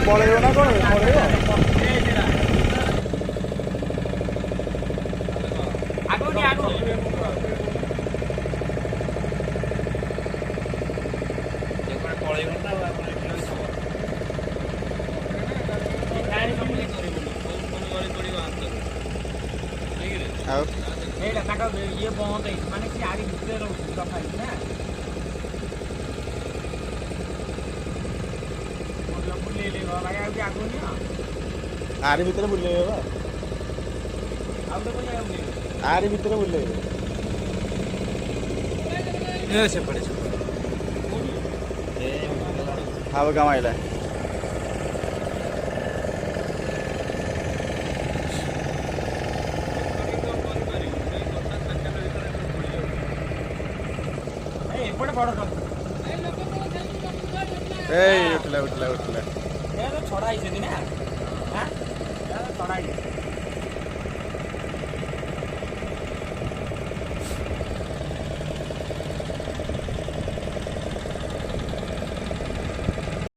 ପଳେଇବ ନା କଣ ପଳେଇବ ଆଉ ଇଏ ବନ୍ଦ ହେଇଛି ମାନେ ସେ ଆରି ଭିତରେ ରହୁଛି ରଖା ହେଇଛି ନା ବୁଲେଇଲେ ଭାଇ ଆଉ ଆଗୁନି ଆରି ଭିତରେ ବୁଲେଇବେ ବା ଆଉ ଗୋଟେ ଜାଗା ବୁଲେଇବେ ଆରି ଭିତରେ ବୁଲେଇବେ ସେପଟେ ଆଉ କାମ ଆଇଲା ଏପଟେ ବଡ଼ ଏଇ ଉଠିଲା ଛଡ଼ା ହେଇଛନ୍ତି ନା ଛଡ଼ା ହେଇଛି